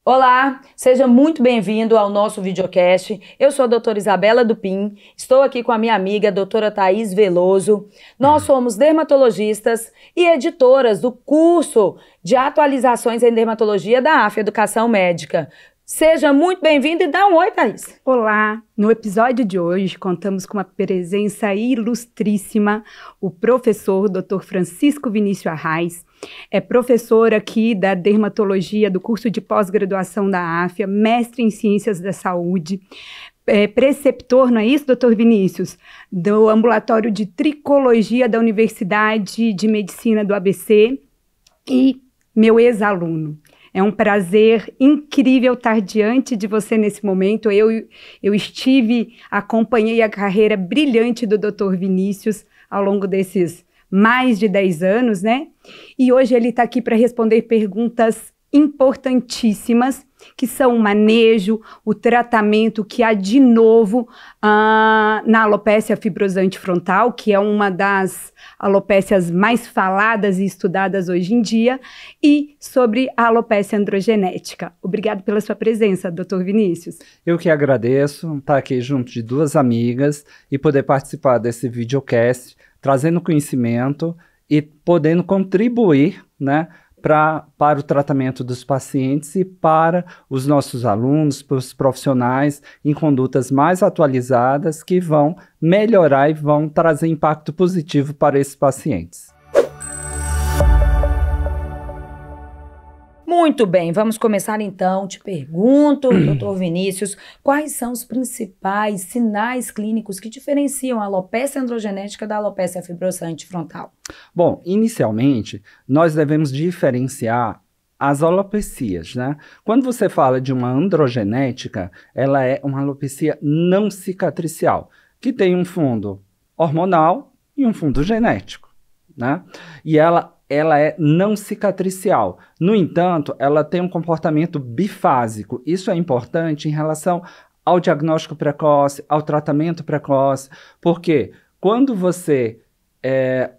Olá, seja muito bem-vindo ao nosso videocast. Eu sou a doutora Isabela Dupin, estou aqui com a minha amiga, a doutora Thaís Veloso. Nós somos dermatologistas e editoras do curso de atualizações em dermatologia da AF Educação Médica. Seja muito bem-vindo e dá um oi, Thaís. Olá! No episódio de hoje, contamos com uma presença ilustríssima, o professor Dr. Francisco Vinícius Arraes. É professor aqui da dermatologia do curso de pós-graduação da AFIA, mestre em ciências da saúde, preceptor, não é isso, doutor Vinícius? Do ambulatório de tricologia da Universidade de Medicina do ABC e meu ex-aluno. É um prazer incrível estar diante de você nesse momento. Eu acompanhei a carreira brilhante do Dr. Vinícius ao longo desses mais de 10 anos, né? E hoje ele está aqui para responder perguntas importantíssimas, que são o manejo, o tratamento que há de novo na alopécia fibrosante frontal, que é uma das alopécias mais faladas e estudadas hoje em dia, e sobre a alopécia androgenética. Obrigado pela sua presença, Dr. Vinícius. Eu que agradeço estar aqui junto de duas amigas e poder participar desse videocast, trazendo conhecimento e podendo contribuir, né, para o tratamento dos pacientes e para os nossos alunos, para os profissionais em condutas mais atualizadas que vão melhorar e vão trazer impacto positivo para esses pacientes. Muito bem, vamos começar então. Te pergunto, doutor Vinícius, quais são os principais sinais clínicos que diferenciam a alopécia androgenética da alopécia fibrosante frontal? Bom, inicialmente, nós devemos diferenciar as alopecias, né? Quando você fala de uma androgenética, ela é uma alopecia não cicatricial, que tem um fundo hormonal e um fundo genético, né? E ela é não cicatricial. No entanto, ela tem um comportamento bifásico. Isso é importante em relação ao diagnóstico precoce, ao tratamento precoce, porque quando você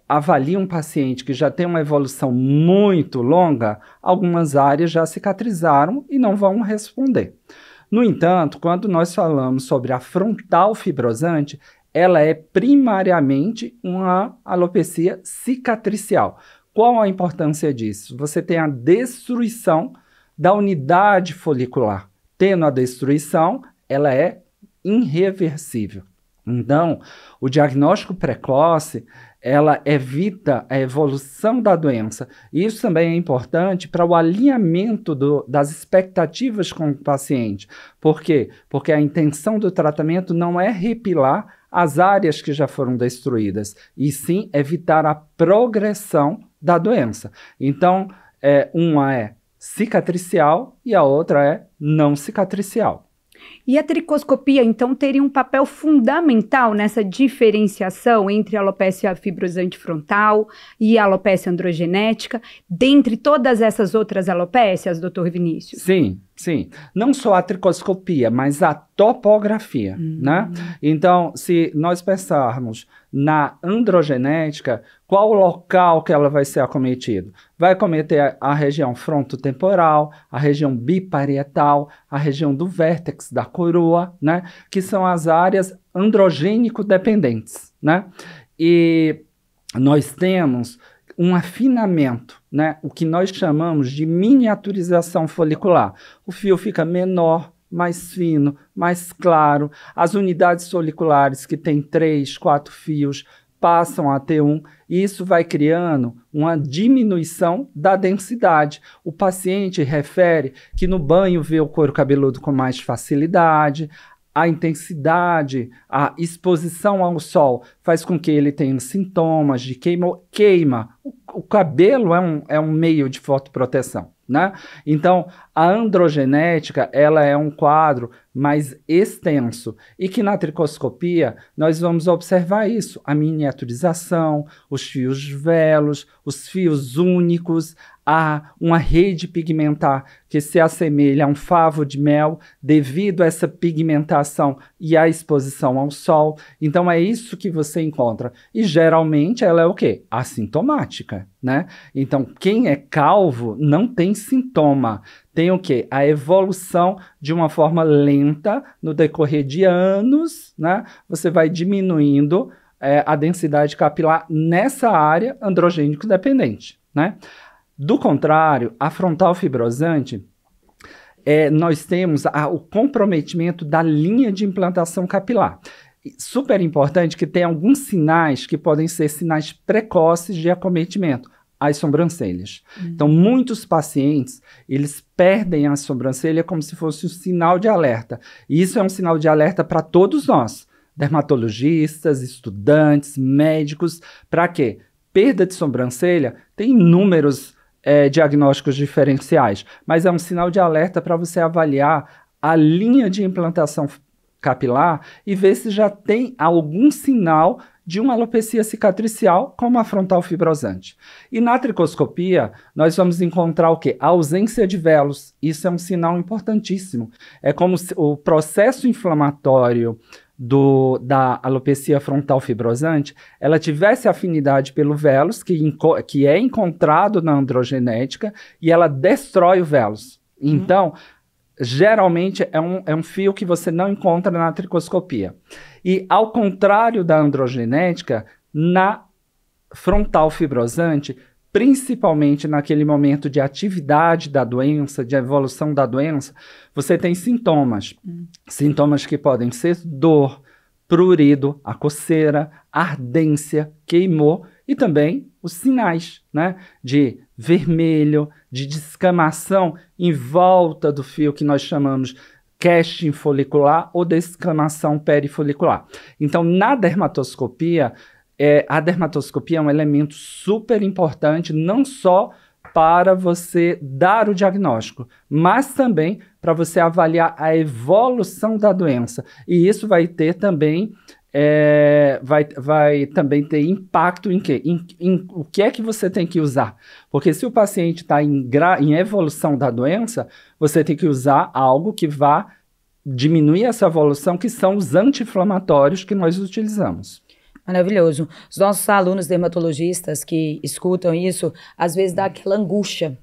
avalia um paciente que já tem uma evolução muito longa, algumas áreas já cicatrizaram e não vão responder. No entanto, quando nós falamos sobre a frontal fibrosante, ela é primariamente uma alopecia cicatricial. Qual a importância disso? Você tem a destruição da unidade folicular. Tendo a destruição, ela é irreversível. Então, o diagnóstico precoce, ela evita a evolução da doença. Isso também é importante para o alinhamento das expectativas com o paciente. Por quê? Porque a intenção do tratamento não é repilar as áreas que já foram destruídas, e sim evitar a progressão da doença. Então, uma é cicatricial e a outra é não cicatricial. E a tricoscopia, então, teria um papel fundamental nessa diferenciação entre a alopécia fibrosante frontal e a alopécia androgenética, dentre todas essas outras alopécias, doutor Vinícius? Sim, sim. Não só a tricoscopia, mas a topografia, né? Então, se nós pensarmos na androgenética, qual o local que ela vai ser acometida? Vai acometer a região frontotemporal, a região biparietal, a região do vértex da coroa, né? Que são as áreas androgênico-dependentes, né? E nós temos um afinamento, né? O que nós chamamos de miniaturização folicular. O fio fica menor, mais fino, mais claro. As unidades foliculares que têm 3, 4 fios passam a ter um, e isso vai criando uma diminuição da densidade. O paciente refere que no banho vê o couro cabeludo com mais facilidade, a intensidade, a exposição ao sol faz com que ele tenha sintomas de queima. O cabelo é um meio de fotoproteção, né? Então, a androgenética, ela é um quadro mais extenso e que na tricoscopia nós vamos observar isso, a miniaturização, os fios velos, os fios únicos, há uma rede pigmentar que se assemelha a um favo de mel devido a essa pigmentação e à exposição ao sol. Então é isso que você encontra. E geralmente ela é o quê? Assintomática. área, né? Então, quem é calvo não tem sintoma. Tem o quê? A evolução de uma forma lenta, no decorrer de anos, né? Você vai diminuindo a densidade capilar nessa área androgênico dependente, né? Do contrário, a frontal fibrosante, nós temos o comprometimento da linha de implantação capilar. Super importante que tem alguns sinais que podem ser sinais precoces de acometimento, as sobrancelhas. Então, muitos pacientes, eles perdem a sobrancelha como se fosse um sinal de alerta. E isso é um sinal de alerta para todos nós, dermatologistas, estudantes, médicos. Para quê? Perda de sobrancelha tem inúmeros diagnósticos diferenciais, mas é um sinal de alerta para você avaliar a linha de implantação capilar e ver se já tem algum sinal de uma alopecia cicatricial, como a frontal fibrosante. E na tricoscopia, nós vamos encontrar o quê? A ausência de velos. Isso é um sinal importantíssimo. É como se o processo inflamatório da alopecia frontal fibrosante, ela tivesse afinidade pelo vellus, que é encontrado na androgenética, e ela destrói o vellus. Então, geralmente é um fio que você não encontra na tricoscopia. E ao contrário da androgenética, na frontal fibrosante, principalmente naquele momento de atividade da doença, de evolução da doença, você tem sintomas. Sintomas que podem ser dor, prurido, a coceira, ardência, queimou e também os sinais, né, de vermelho, de descamação em volta do fio que nós chamamos casting folicular ou descamação perifolicular. Então, na dermatoscopia, a dermatoscopia é um elemento super importante, não só para você dar o diagnóstico, mas também para você avaliar a evolução da doença. E isso vai ter também, vai também ter impacto em quê? Em o que é que você tem que usar. Porque se o paciente está em evolução da doença, você tem que usar algo que vá diminuir essa evolução, que são os anti-inflamatórios que nós utilizamos. Maravilhoso. Os nossos alunos dermatologistas que escutam isso, às vezes dá aquela angústia,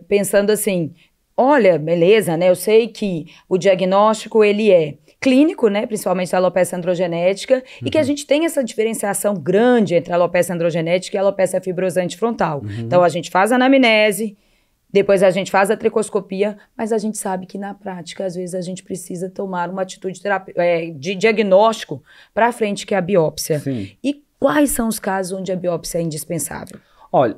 pensando assim, olha, beleza, né? Eu sei que o diagnóstico, ele é clínico, né? Principalmente da alopecia androgenética, e que a gente tem essa diferenciação grande entre a alopecia androgenética e a alopecia fibrosante frontal. Então, a gente faz a anamnese, depois a gente faz a tricoscopia, mas a gente sabe que na prática, às vezes, a gente precisa tomar uma atitude de diagnóstico para frente, que é a biópsia. Sim. E quais são os casos onde a biópsia é indispensável? Olha,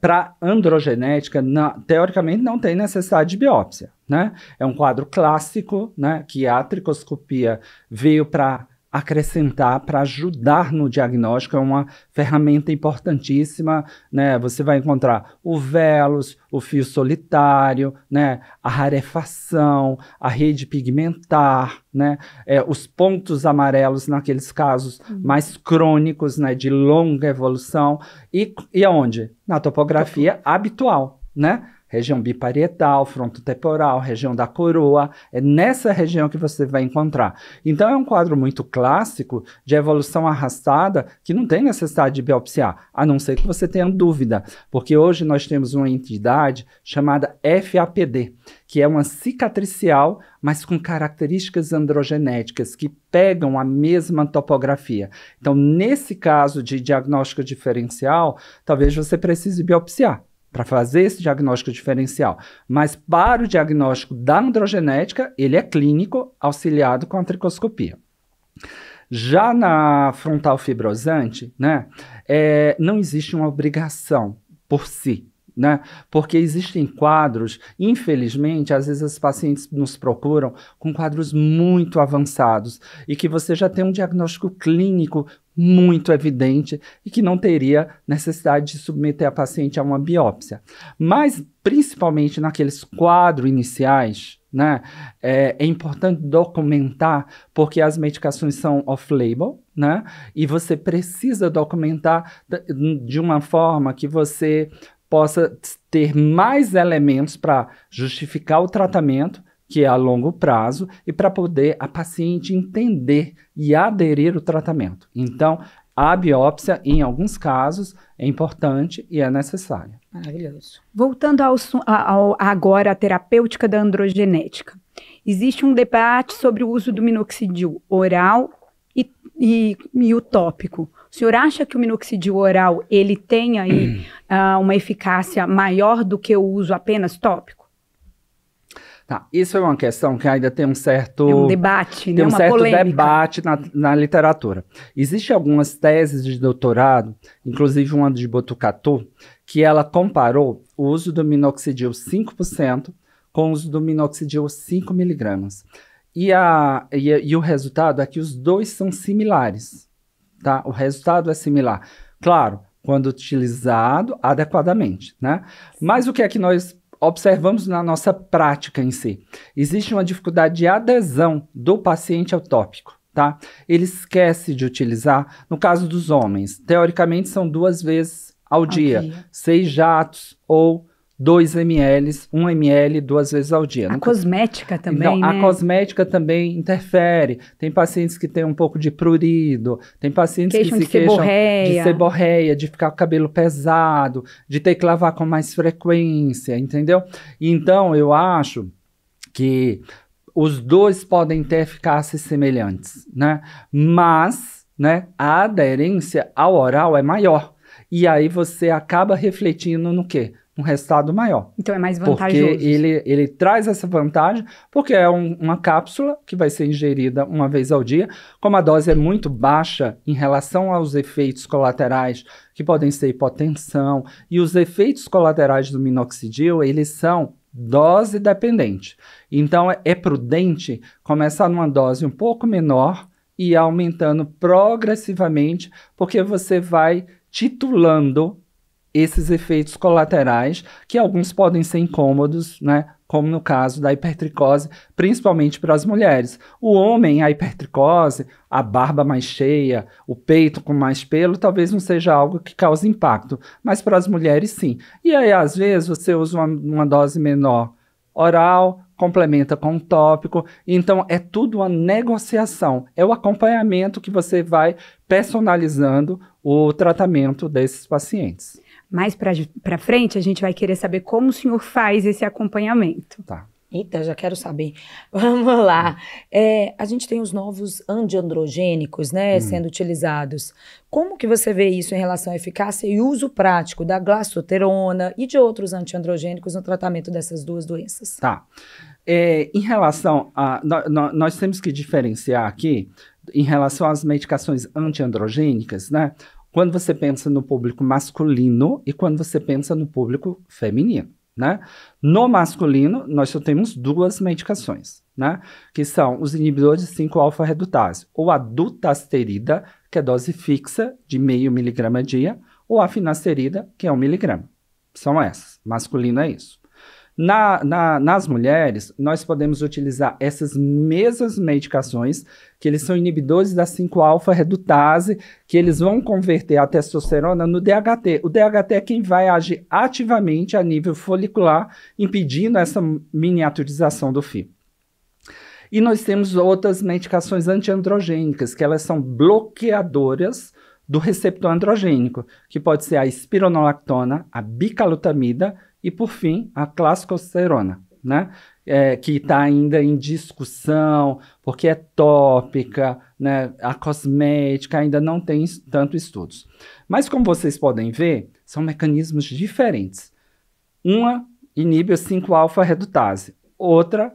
para androgenética, teoricamente não tem necessidade de biópsia, né? É um quadro clássico, né, que a tricoscopia veio para acrescentar, para ajudar no diagnóstico, é uma ferramenta importantíssima, né? Você vai encontrar o vellus, o fio solitário, né? A rarefação, a rede pigmentar, né? Os pontos amarelos naqueles casos mais crônicos, né? De longa evolução. E aonde? Na topografia habitual, né? Região biparietal, frontotemporal, região da coroa, é nessa região que você vai encontrar. Então é um quadro muito clássico de evolução arrastada que não tem necessidade de biopsiar, a não ser que você tenha dúvida, porque hoje nós temos uma entidade chamada FAPD, que é uma cicatricial, mas com características androgenéticas que pegam a mesma topografia. Então, nesse caso de diagnóstico diferencial, talvez você precise biopsiar para fazer esse diagnóstico diferencial. Mas para o diagnóstico da androgenética, ele é clínico, auxiliado com a tricoscopia. Já na frontal fibrosante, né, não existe uma obrigação por si, né? Porque existem quadros, infelizmente, às vezes os pacientes nos procuram com quadros muito avançados e que você já tem um diagnóstico clínico muito evidente e que não teria necessidade de submeter a paciente a uma biópsia. Mas, principalmente naqueles quadros iniciais, né, é importante documentar, porque as medicações são off-label, né, e você precisa documentar de uma forma que você possa ter mais elementos para justificar o tratamento, que é a longo prazo, e para poder a paciente entender e aderir ao tratamento. Então, A biópsia, em alguns casos, é importante e é necessária. Maravilhoso. Voltando agora à terapêutica da androgenética. Existe um debate sobre o uso do minoxidil oral e o tópico. O senhor acha que o minoxidil oral ele tem aí uma eficácia maior do que o uso apenas tópico? Tá, isso é uma questão que ainda tem um certo... É um debate, tem né? um Uma certo polêmica. debate na literatura. Existem algumas teses de doutorado, inclusive uma de Botucatu, que ela comparou o uso do minoxidil 5% com o uso do minoxidil 5 miligramas. E o resultado é que os dois são similares, tá? O resultado é similar. Claro, quando utilizado adequadamente, né? Mas o que é que nós observamos na nossa prática em si? Existe uma dificuldade de adesão do paciente ao tópico, tá? Ele esquece de utilizar. No caso dos homens, teoricamente são 2 vezes ao dia. 6 jatos ou 2 ml, 1 ml 2 vezes ao dia. A cosmética também, então, né? A cosmética também interfere. Tem pacientes que têm um pouco de prurido, tem pacientes que se queixam de seborreia, de ficar com o cabelo pesado, de ter que lavar com mais frequência, entendeu? Então, eu acho que os dois podem ter eficácias semelhantes, né? Mas, né, a aderência ao oral é maior. E aí você acaba refletindo no quê? Um resultado maior. Então é mais vantajoso. Porque ele traz essa vantagem, porque é uma cápsula que vai ser ingerida uma vez ao dia. Como a dose é muito baixa em relação aos efeitos colaterais, que podem ser hipotensão, e os efeitos colaterais do minoxidil, eles são dose dependente. Então é prudente começar numa dose um pouco menor e ir aumentando progressivamente, porque você vai titulando esses efeitos colaterais, que alguns podem ser incômodos, né? Como no caso da hipertricose, principalmente para as mulheres. O homem, a hipertricose, a barba mais cheia, o peito com mais pelo, talvez não seja algo que cause impacto, mas para as mulheres sim. E aí, às vezes, você usa uma dose menor oral, complementa com um tópico, então é tudo uma negociação, é o acompanhamento que você vai personalizando o tratamento desses pacientes. Mais para frente, a gente vai querer saber como o senhor faz esse acompanhamento. Tá. Eita, já quero saber. Vamos lá. A gente tem os novos antiandrogênicos, né, sendo utilizados. Como que você vê isso em relação à eficácia e uso prático da glaçoterona e de outros antiandrogênicos no tratamento dessas duas doenças? Tá. Em relação a... Nós temos que diferenciar aqui, em relação às medicações antiandrogênicas, né? Quando você pensa no público masculino e quando você pensa no público feminino, né? No masculino, nós só temos 2 medicações, né? Que são os inibidores de 5-alfa-redutase, ou a dutasterida, que é dose fixa de 0,5 miligrama a dia, ou a finasterida, que é 1 miligrama. São essas. Masculino é isso. Nas mulheres, nós podemos utilizar essas mesmas medicações, que eles são inibidores da 5-alfa-redutase, que eles vão converter a testosterona no DHT. O DHT é quem vai agir ativamente a nível folicular, impedindo essa miniaturização do fio. E nós temos outras medicações antiandrogênicas, que elas são bloqueadoras do receptor androgênico, que pode ser a espironolactona, a bicalutamida e, por fim, a classicosterona, né? Que está ainda em discussão, porque é tópica, né? A cosmética ainda não tem tanto estudos. Mas, como vocês podem ver, são mecanismos diferentes. Uma inibe a 5-alfa-redutase, outra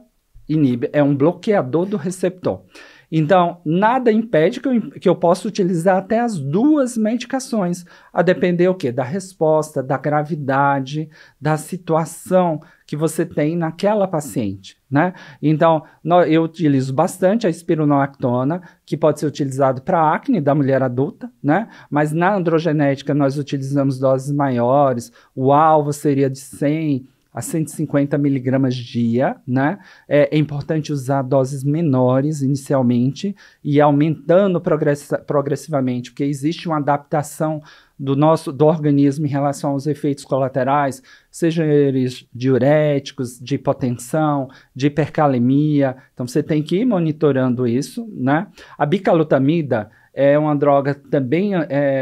é um bloqueador do receptor. Então, nada impede que eu possa utilizar até as 2 medicações, a depender o quê? Da resposta, da gravidade, da situação que você tem naquela paciente, né? Então, eu utilizo bastante a espironolactona, que pode ser utilizado para acne da mulher adulta, né? Mas na androgenética nós utilizamos doses maiores, o alvo seria de 100 a 150 miligramas dia, né? É importante usar doses menores inicialmente e aumentando progressivamente, porque existe uma adaptação do organismo em relação aos efeitos colaterais, sejam eles diuréticos, de hipotensão, de hipercalemia. Então você tem que ir monitorando isso, né? A bicalutamida, é uma droga também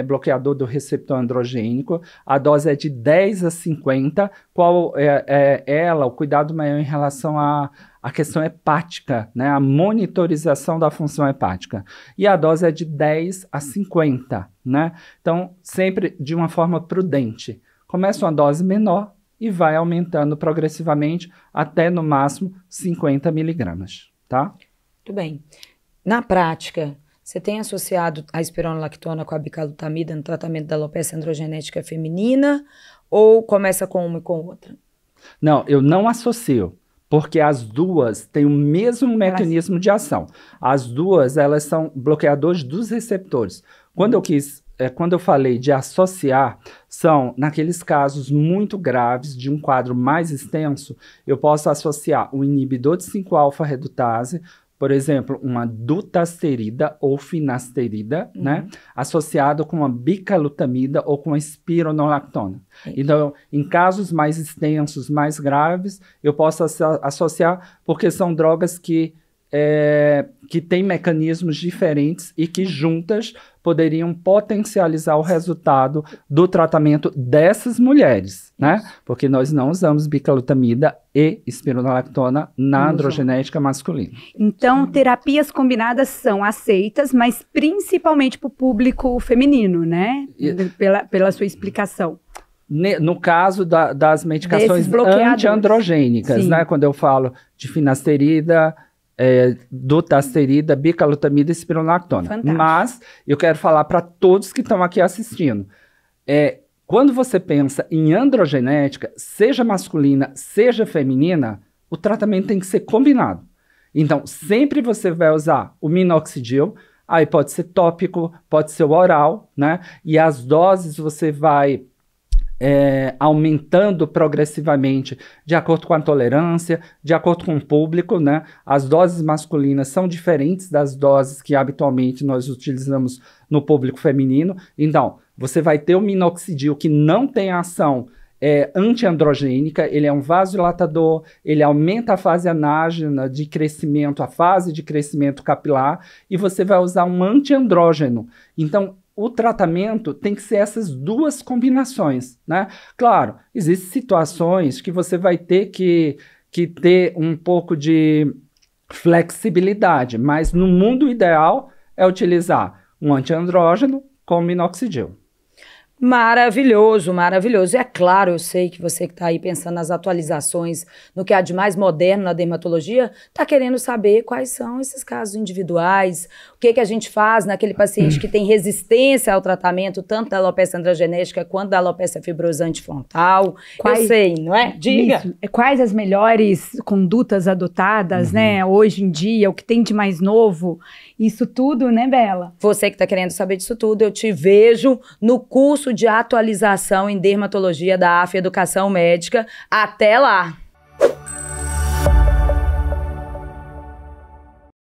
bloqueador do receptor androgênico. A dose é de 10 a 50. Qual o cuidado maior em relação à questão hepática, né? A monitorização da função hepática. E a dose é de 10 a 50, né? Então, sempre de uma forma prudente. Começa uma dose menor e vai aumentando progressivamente até, no máximo, 50 miligramas, tá? Muito bem. Na prática, você tem associado a espironolactona com a bicalutamida no tratamento da alopecia androgenética feminina ou começa com uma e com outra? Não, eu não associo, porque as duas têm o mesmo mecanismo de ação. As duas, elas são bloqueadores dos receptores. Quando eu falei de associar, são naqueles casos muito graves, de um quadro mais extenso, eu posso associar um inibidor de 5-alfa-redutase, por exemplo, uma dutasterida ou finasterida, né, associado com uma bicalutamida ou com a espironolactona. Então, em casos mais extensos, mais graves, eu posso associar porque são drogas que têm mecanismos diferentes e que juntas poderiam potencializar o resultado do tratamento dessas mulheres, né? Porque nós não usamos bicalutamida e espironolactona na androgenética masculina. Então, terapias combinadas são aceitas, mas principalmente para o público feminino, né? Pela sua explicação. No caso das medicações antiandrogênicas, né? Quando eu falo de finasterida, dutasterida, bicalutamida e espironolactona. Fantástico. Mas eu quero falar para todos que estão aqui assistindo. Quando você pensa em androgenética, seja masculina, seja feminina, o tratamento tem que ser combinado. Então, sempre você vai usar o minoxidil, aí pode ser tópico, pode ser oral, né? E as doses você vai aumentando progressivamente de acordo com a tolerância, de acordo com o público, né? As doses masculinas são diferentes das doses que habitualmente nós utilizamos no público feminino. Então, você vai ter o minoxidil que não tem ação antiandrogênica, ele é um vasodilatador, ele aumenta a fase anágena de crescimento, a fase de crescimento capilar, e você vai usar um antiandrógeno. Então, o tratamento tem que ser essas duas combinações, né? Claro, existem situações que você vai ter que ter um pouco de flexibilidade, mas no mundo ideal é utilizar um antiandrógeno com minoxidil. Maravilhoso, maravilhoso. E é claro, eu sei que você que está aí pensando nas atualizações, no que há de mais moderno na dermatologia, está querendo saber quais são esses casos individuais, o que a gente faz naquele paciente que tem resistência ao tratamento, tanto da alopecia androgenética quanto da alopecia fibrosante frontal. Eu sei, não é? Diga. Isso. Quais as melhores condutas adotadas, né, hoje em dia, o que tem de mais novo, isso tudo, né, Bela? Você que está querendo saber disso tudo, eu te vejo no curso de atualização em dermatologia da AF Educação Médica. Até lá!